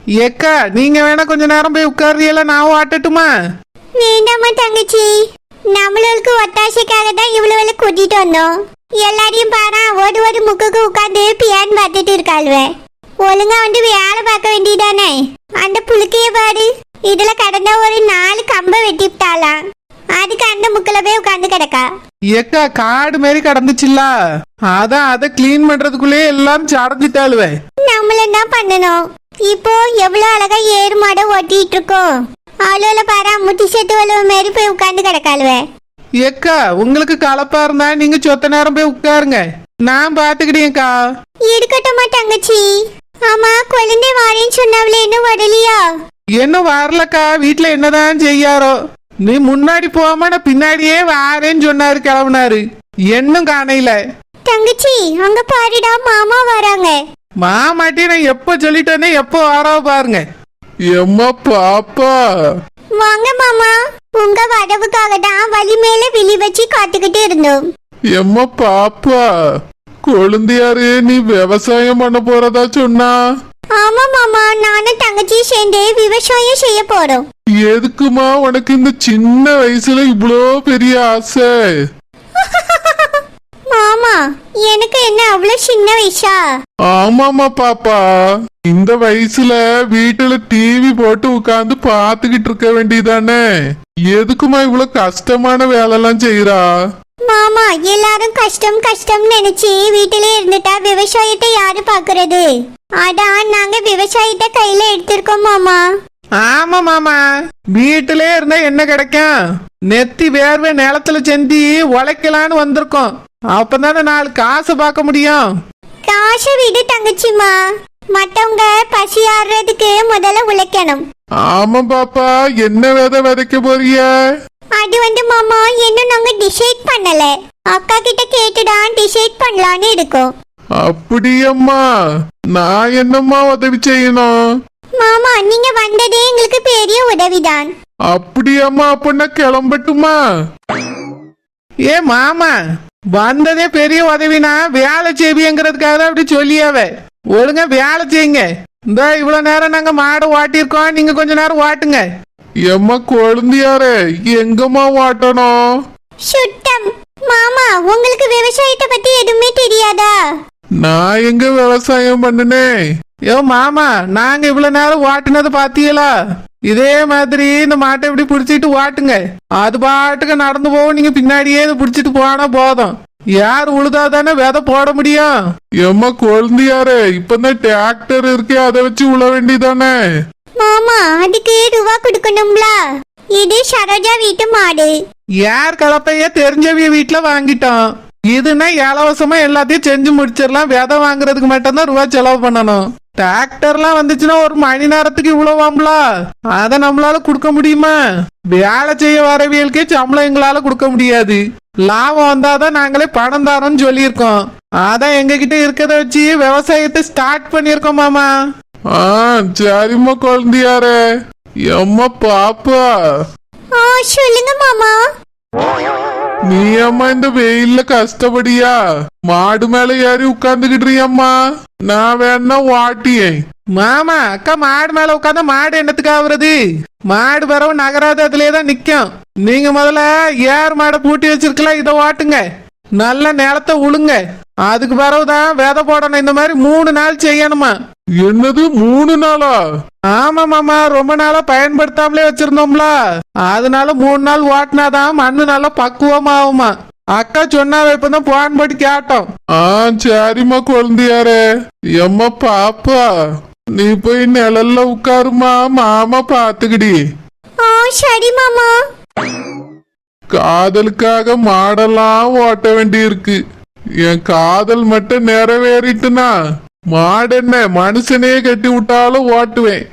ஏக்கா நீங்க வேணா கொஞ்ச நேரம் போய் உட்கார்றீல, நான் வாட்டட்டுமா? வேண்டாமா தங்கச்சி, நம்மளுக்கு ஒத்தாசைக்காக தான் இவ்வளவு கூட்டிட்டு வந்தோம். எல்லாரையும் பாரா ஒரு ஒரு முக்குக்கு உட்காந்து பியான் பார்த்துட்டு இருக்காளுவே. ஒழுங்கா வந்து வேலை பார்க்க வேண்டியதானே. அந்த புழுக்கைய பாரு, இதுல கடந்த ஒரு 4 கம்பை வெட்டிவிட்டாலாம். அதுக்கு அந்த முக்கில போய் உட்காந்து கிடக்கா. ஏக்கா காடு மாதிரி கடந்துச்சுல்ல, அதான் அதை கிளீன் பண்றதுக்குள்ளே எல்லாம் சடைஞ்சிட்டாளுவே. நம்மள என்ன பண்ணணும்? இப்போ எவ்வளவு அழகா ஏறு மாட ஓட்டிட்டு இருக்கோம். அவ்வளோல பாரா முட்டி செட்டு வலுவ மாதிரி போய் உட்காந்து கிடக்காளுவே. ஏக்கா உங்களுக்கு கலப்பா இருந்தா நீங்க சொத்த நேரம் போய் உட்காருங்க, நான் பாத்துக்கிட்டேன்க்கா. இருக்கட்டுமா தங்கச்சி? ஆமா, குழந்தை வாரேன்னு சொன்னவளே இன்னும் வரலையா? இன்னும் வரலக்கா, வீட்டுல என்னதான் செய்யாரோ. நீ முன்னாடி போகாம நான் பின்னாடியே வாரேன்னு சொன்னாரு, கிளம்புனாரு. இன்னும் காணையில. தங்கச்சி அங்க பாருடா, மாமா வராங்க. மாமாட்டி நான் எப்ப சொல்லிட்டேனே, எப்போ வரோ பாருங்க. எம்மா பாப்பா வாங்க மாமா, உங்க வரவுக்காக தான் வழி மேல விழி வச்சு காத்துக்கிட்டு இருந்தோம். எம்மா பாப்பா, குழந்தையாரு நீ விவசாயம் பண்ண போறதா சொன்னா? ஆமா மாமா, நானும் தங்கச்சி சேர்ந்து விவசாயம் செய்ய போறோம். எதுக்குமா உனக்கு இந்த சின்ன வயசுல இவ்வளோ பெரிய ஆசை? மாமா எனக்கு என்ன அவ்வளவு சின்ன வயசா? ஆமாமா பாப்பா, இந்த வயசுல வீட்டுல டிவி போட்டு உட்கார்ந்து பாத்துக்கிட்டு இருக்க வேண்டியதானே. எதுக்குமா இவ்வளவு கஷ்டமான வேலை எல்லாம் செய்யறா? மாமா எல்லாரும் கஷ்டம் கஷ்டம் நினைச்சு வீட்டிலே இருந்துட்டா விவசாயத்தை யாரு பாக்குறது? அதான் நாங்க விவசாயத்தை கையில எடுத்திருக்கோம் மாமா. ஆமா மாமா, வீட்டிலே இருந்தா என்ன கிடைக்கும்? நெத்தி வேர்வை நிலத்துல செந்தி உழைக்கலான்னு வந்திருக்கோம். அப்பதானே 4 காசு பார்க்க முடியும். காசு விடு தங்கச்சிமா, மத்தவங்க பசி ஆடுறதுக்கு முதல்ல உழைக்கணும். ஆமா பாப்பா, என்ன விதை விதைக்க போறிய? அது மாமா இன்னும் நாங்க டிசைட் பண்ணல. அக்கா கிட்ட கேட்டுதான் டிசைட் பண்ணலான்னு இருக்கோம். அப்படியம்மா, நான் என்னம்மா உதவி செய்யணும்? மாமா நீங்க வந்ததே எங்களுக்கு பெரிய உதவிதான். அப்படியம்மா, அப்படின்னா கிளம்பட்டுமா? ஏ மாமா, வந்ததே பெரிய உதவினா வேலை செய்வியங்கிறதுக்காக தான் அப்படி சொல்லியாவே. ஒழுங்கா வேலை செய்யுங்க. இந்த இவ்வளவு நேரம் நாங்க மாடு ஓட்டிருக்கோம், நீங்க கொஞ்ச நேரம் ஓட்டுங்க. எம்மா குழந்தையாரே, எங்கம்மா ஓட்டணும்? சுத்தம். மாமா உங்களுக்கு விவசாயத்தை பத்தி எதுவுமே தெரியாதா? நான் எங்க விவசாயம் பண்ணுனேன்? ஏ மாமா, நாங்க இவ்வளவு நேரம் ஓட்டுனது பாத்தீங்களா? இதே மாதிரி இந்த மாட்டை இப்படி பிடிச்சிட்டு ஓட்டுங்க. அது பாட்டுக்கு நடந்து போவோம், நீங்க பின்னாடியே பிடிச்சிட்டு போனா போதும். யார் உழுதாதானே விதை போட முடியும். எம்மா குழந்தையாரே, இப்பதான் டிராக்டர் இருக்கே, அதை வச்சு உழ வேண்டியதானே. மாமா அதுக்கு ரூபா கொடுக்கணும்ல. இது சரோஜா வீட்டு மாடு. யார் கலப்பைய தெரிஞ்சவிய வீட்டுல வாங்கிட்டோம். இதுன்னா இலவசமா எல்லாத்தையும் செஞ்சு முடிச்சிடலாம். விதை வாங்குறதுக்கு மட்டும்தான் ரூபா செலவு பண்ணணும். டிராக்டர்லாம் வந்துச்சுன்னா ஒரு மணி நேரத்துக்கு இவ்வளவாம்ல, அதை நம்மளால கொடுக்க முடியுமா? வேலை செய்ய வரவியலுக்கே சம்பளம் எங்களால கொடுக்க முடியாது. லாபம் வந்தாதான் நாங்களே பணம் தரோம்னு சொல்லியிருக்கோம். அதான் எங்க கிட்ட இருக்கிறத வச்சு விவசாயத்தை ஸ்டார்ட் பண்ணிருக்கோம் மாமா. சரிம்மா குழந்தையாரே. எம்மா பாப்பா. சொல்லுங்க மாமா. நீ அம்மா இந்த வெயில்ல கஷ்டப்படியா? மாடு மேல ஏறி உட்கார்ந்துகிட்டுறியம்மா, நான் வேணா வாட்டியேன். மாமா அக்கா மாடு மேல உட்கார்ந்தா மாடு என்னத்துக்கு ஆகுறது? மாடு பிறவு நகராது, அதுலயேதான் நிக்கும். நீங்க முதல்ல ஏர் மாடை பூட்டி வச்சிருக்கலாம், இதை வாட்டுங்க. நல்ல நிலத்தை உழுங்க, அதுக்கு பிறகுதான் விதை போடணும். இந்த மாதிரி 3 நாள் செய்யணுமா? என்னது 3 நாளா? ஆமா மாமா, ரொம்ப நாளா பயன்படுத்தாமலே வச்சிருந்தோம்ல, அதனால 3 நாள் ஓட்டினாதான் மண்ணு நல்லா பக்குவமாகுமா. அக்கா சொன்னாவ, இப்பதான் போன் போட்டு கேட்டோம். சரிம்மா குழந்தையாரே. எம்மா பாப்பா, நீ போய் நிழல்ல உட்காருமா, மாமா பாத்துக்கிடி. சரி மாமா. காதலுக்காக மாடெல்லாம் ஓட்ட வேண்டி இருக்கு. என் காதல் மட்டும் நிறைவேறிட்டுனா மாடு என்ன மனுஷனே கட்டி விட்டாலும் ஓட்டுவேன்.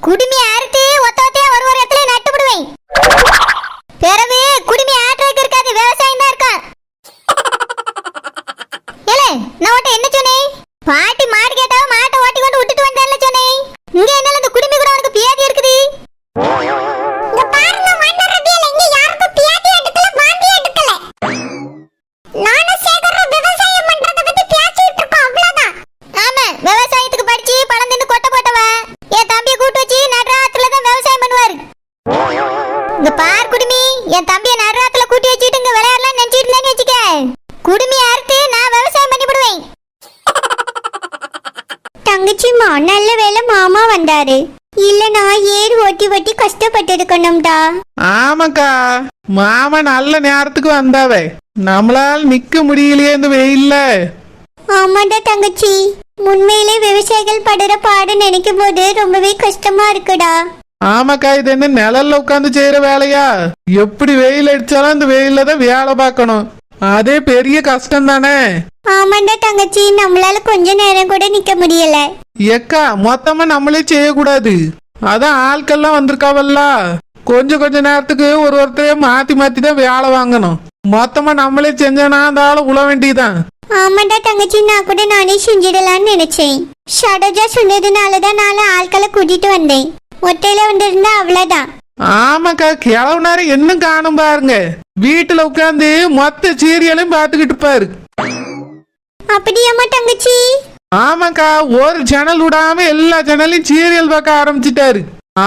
குடுமி அறுத்து ஒத்த ஒத்தையா ஒரு இடத்துல நட்டு விடுவேன். பிறகு குடுமி ஆட்டுறதுக்கு இருக்காது, விவசாயம் தான் இருக்கா. ஏலே, நான் உன்கிட்ட என்ன சொன்னேன்? பாட்டி மாடு கேட்டா மாட்டை ஓட்டி கொண்டு விட்டுட்டு வந்தேன்ல சொன்னேன். இங்க என்ன இந்த குடுமி கூட உனக்கு பியாதி இருக்குது? இங்க பாருங்க வண்டர் ரபியல, இங்க யாருக்கும் பியாதி எடுக்கல, பாந்தி எடுக்கல. நானும் சேகரும் விவசாயம் பண்றத பத்தி பேசிட்டு இருக்கோம், அவ்வளவுதான். ஆமா, விவசாயத்துக்கு படிச்சு பழம் தின்னு கொட்டை போட்டவ என் தம்பியை கூட்டு வச்சு நடுராத்துல தான் விவசாயம் பண்ணுவாரு. இங்க பார் குடுமி, என் தம்பியை நடுராத்துல கூட்டி வச்சுட்டு இங்க விளையாடலாம் நினைச்சிட்டு இருந்தேன்னு வச்சுக்க, குடுமி அறுத்து நான் விவசாயம் பண்ணி விடுவேன். தங்கச்சிமா, நல்ல வேளை மாமா வந்தாரு, இல்லனா ஏறு ஓட்டி ஓட்டி கஷ்டப்பட்டு இருக்கணும்டா. ஆமாக்கா, மாமா நல்ல நேரத்துக்கு வந்தாவே, நம்மளால நிக்க முடியலையே இந்த வெயில்ல. ஆமாண்டா தங்கச்சி, உண்மையிலே விவசாயிகள் படுற பாடு நினைக்கும் போது ரொம்பவே கஷ்டமா இருக்குடா. ஆமாக்கா, இது என்ன நிழல்ல உட்காந்து செய்யற வேலையா? எப்படி வெயில் அடிச்சாலும் இந்த வெயில்ல தான் வேலை பார்க்கணும், அதே பெரிய கஷ்டம் தானே. ஆமாண்டா தங்கச்சி, நம்மளால கொஞ்ச நேரம் கூட நிக்க முடியல. ஏக்கா, மொத்தமா நம்மளே செய்யக்கூடாது, அதான் ஆட்கள்லாம் வந்திருக்காவல்ல, கொஞ்ச நேரத்துக்கு ஒருத்தரையே மாத்தி மாத்தி தான் வேலை வாங்கணும். மொத்தமா நம்மளே செஞ்சோன்னா அந்த ஆளை உழ வேண்டியதான். ஆமாண்டா தங்கச்சி, நான் கூட நானே செஞ்சிடலான்னு நினைச்சேன். ஷடோஜா சொன்னதுனாலதான் நாலு ஆட்களை கூட்டிட்டு வந்தேன், ஒட்டையில வந்திருந்தா அவ்வளவுதான். ஆமாக்கா, கிழவு நேரம் என்ன காணும் பாருங்க, வீட்டுல உட்காந்து மொத்த சீரியலையும் பாத்துக்கிட்டு பாரு. அப்படியாமா தங்கச்சி? ஆமாக்கா, ஒரு சேனல் விடாம எல்லா சேனல்லையும் சீரியல் பார்க்க ஆரம்பிச்சிட்டாரு.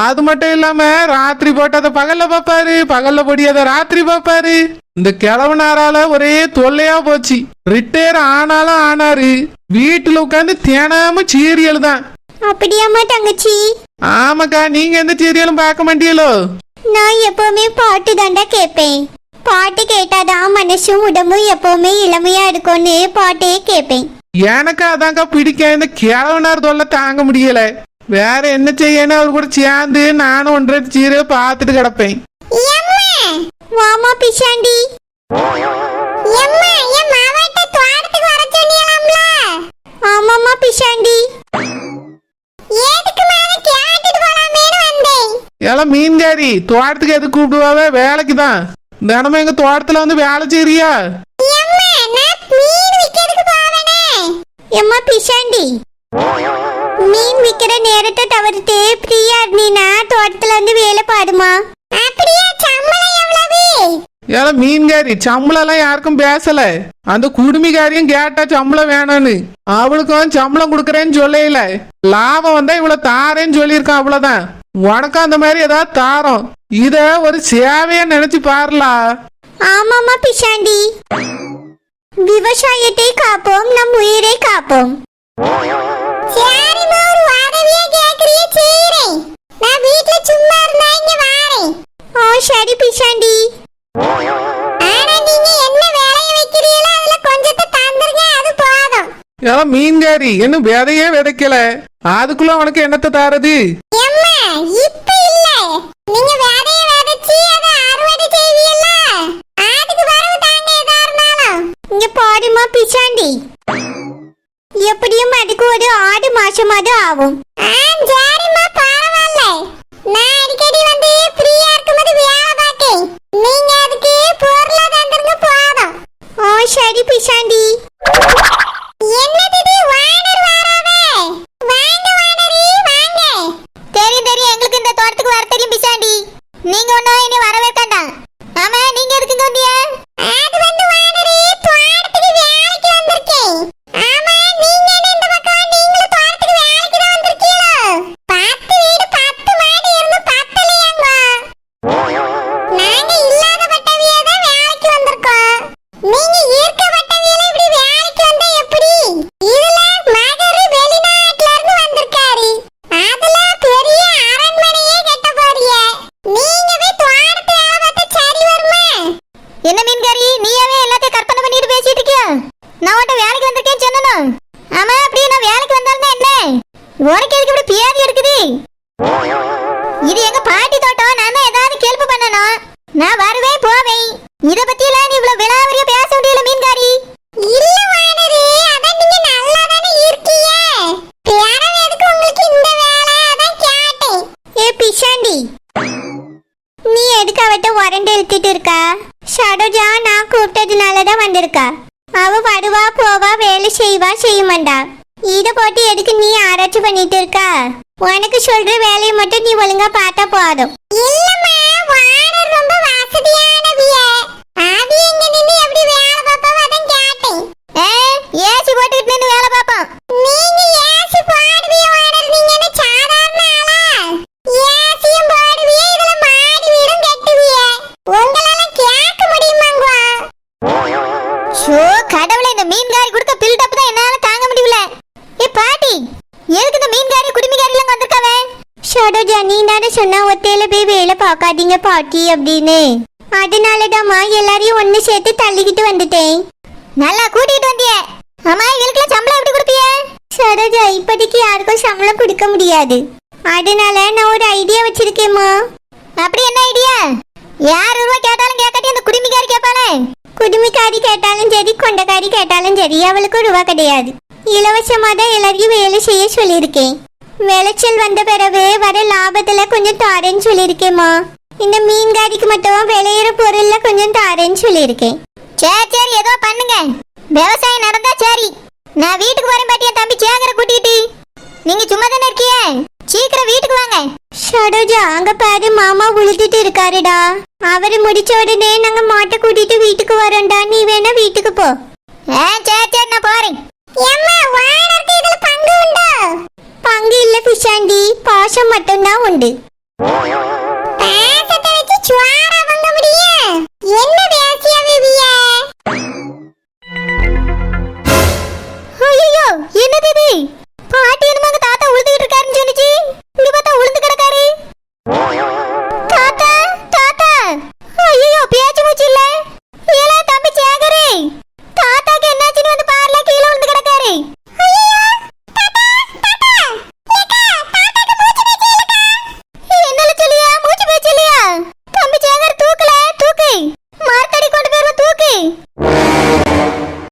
அது மட்டும் இல்லாம ராத்திரி போட்டத பகல்ல பாப்பாரு, பகல்ல பொடியாத ராத்திரி பாப்பாரு. இந்த கிழவு நேரால ஒரே தொல்லையா போச்சு. ரிட்டையர் ஆனாலும் ஆனாரு, வீட்டுல உட்காந்து தினமும் சீரியல் தான். அப்படியாமா தங்கச்சி? ஆமாக்கா, நீங்க எந்த சீரியலும் பார்க்க மாட்டீங்களோ? நான் எப்பவுமே பாட்டு தாண்டா கேட்பேன். பாட்டு கேட்டாதான் மனசும் உடம்பும் எப்பவுமே இளமையா இருக்கும்னு பாட்டே கேட்பேன். எனக்கு அதான்க்கா பிடிக்கும், இந்த கிழவனார் தொல்லை தாங்க முடியல. வேற என்ன செய்யணும், அவர் கூட சேர்ந்து நானும் 1-2 சீரியல் பார்த்துட்டு கிடப்பேன். வாமா பிஷாண்டி. ஆமாமா பிஷாண்டி. எல்லாம் மீன்காரி, தோட்டத்துக்கு எது கூப்பிடுவாவே? வேலைக்கு தான். தினமும் எங்க தோட்டத்துல வந்து வேலை செய்யறியா? எம்மா பிஷாண்டி, மீன் விக்கிற நேரத்தை தவிர்த்து பிரியா இருந்தீனா தோட்டத்துல வந்து வேலை பாடுமா. அப்படியே சம்பளம் எவ்வளவு? ஏன்னா மீன்காரி, சம்பளம் எல்லாம் யாருக்கும் பேசல. அந்த குடுமிகாரியும் கேட்டா சம்பளம் வேணும்னு, அவளுக்கும் சம்பளம் கொடுக்கறேன்னு சொல்லல. லாபம் வந்தா இவ்வளவு தாரேன்னு சொல்லியிருக்கான், அவ்வளவுதான். உனக்கும் அந்த மாதிரி ஏதாவது தாரோம், இத ஒரு சேவையா நினைச்சு பாருலா. ஆமாமா பிஷாண்டி, விவசாயத்தை காப்போம், நம் உயிரை காப்போம். சரி பிஷாண்டி. ஏன் மீன்காரி, இன்னும் விதையே விதைக்கல, அதுக்குள்ள உனக்கு என்னத்தை தாரது? இங்க பாருமா பிஷாண்டி, எப்படியும் அதுக்கு ஒரு 6 மாசமாவது ஆகும். சரி பிஷாண்டி. தெரியும், எங்களுக்கு இந்த தோட்டத்துக்கு வர தெரியும் பிஷாண்டி. நீங்க ஒன்னும் இனி வரவே வேண்டாம். ஆமா, நீங்க எதுக்கு இங்க வந்தீங்க? அது வந்து வானரே, தோட்டத்துக்கு வேலைக்கு வந்திருக்கேன். ஆமா, நீங்க என்ன இந்த பக்கம், நீங்களும் தோட்டத்துக்கு வேலைக்கு தான் வந்திருக்கீங்களோ? 10 வீடு 10 மாடி இருந்து பத்தலையாங்க. நாங்க இல்லாத பட்டவியே தான் வேலைக்கு வந்திருக்கோம். நீங்க இருக்க பட்டவியில இப்படி வேலைக்கு வந்தா எப்படி? இதுல மகரு வெளிநாட்டுல இருந்து வந்திருக்காரு, அதுல பெரிய அரண்மனையே கட்ட போறீங்க. நீங்க போய் நீ எதுக்கு அவட்ட உரண்டு இழுத்துட்டு இருக்கா? சரோஜா நான் கூப்பிட்டதுனாலதான் வந்திருக்கா. அவ வருவா போவா வேலை செய்வா செய்ய மாட்டா. இத போட்டு எதுக்கு நீ ஆராய்ச்சி பண்ணிட்டு இருக்கா? உனக்கு சொல்ற வேலையை மட்டும் நீ ஒழுங்கா பார்த்தா போதும். இல்லம்மா, வானர் ரொம்ப வசதியானவிய. அது எங்க நின்னு எப்படி வேலை பாப்பா அதான் கேட்டேன். ஏசி போட்டுக்கிட்டு நின்னு வேலை பாப்போம். நீங்க ஏசி போடுவிய வானர், நீங்க என்ன சாதாரண ஆளா? ஏசியும் போடுவிய, இதுல மாடி வீடும் கட்டுவிய. உங்களால கேட்க முடியுமாங்கவா? ஷோ கடவுளே, இந்த மீன்காரி கொடுக்க பில்டப் தான் என்னால தாங்க முடியல. ஏ பாட்டி, எதுக்கு இந்த மீன்காரி குடிமிகாரி எல்லாம் வந்திருக்காவே? சரோஜா, நீ தானே சொன்னா ஒத்தையில போய் வேலை பார்க்காதீங்க பாட்டி அப்படின்னு. அதனாலதாம்மா எல்லாரையும் ஒண்ணு சேர்த்து தள்ளிக்கிட்டு வந்துட்டேன். நல்லா கூட்டிட்டு வந்தியே. அம்மா, இவளுக்குலாம் சம்பளம் எப்படி கொடுப்பிய? சரோஜா, இப்போதைக்கு யாருக்கும் சம்பளம் கொடுக்க முடியாது. அதனால நான் ஒரு ஐடியா வச்சிருக்கேம்மா. அப்படி என்ன ஐடியா? யார் ரூபா கேட்டாலும் கேட்காட்டி அந்த குடிமிகாரி கேட்பாளே. குடுமிக்காரி கேட்டாலும் சரி, கொண்டக்காரி கேட்டாலும் சரி, அவளுக்கு ரூபா கிடையாது. இலவசமா தான் எல்லாரையும் வேலை செய்ய சொல்லியிருக்கேன். விளைச்சல் வந்த பிறகு வர லாபத்துல கொஞ்சம் தாரேன்னு சொல்லியிருக்கேம்மா. இந்த மீன்காரிக்கு மட்டும் விளையிற பொருள்ல கொஞ்சம் தாரேன்னு சொல்லியிருக்கேன். சரி சரி, ஏதோ பண்ணுங்க. விவசாயம் நடந்தா சரி. நான் வீட்டுக்கு வரேன் பாட்டி. என் தம்பி சேகரை கூட்டிட்டு. நீங்க சும்மா தானே இருக்கிய, சீக்கிரம் வீட்டுக்கு வாங்க. சரோஜா, அங்க பாரு, மாமா உழுதுட்டு இருக்காருடா. அவரு முடிச்ச உடனே நாங்க மாட்டை கூட்டிட்டு வீட்டுக்கு வரோம்டா. நீ வேணா வீட்டுக்கு போ. சரி சரி, நான் போறேன். பங்கு இல்ல பிஷாண்டி, பாசம் மட்டும்தான் உண்டு.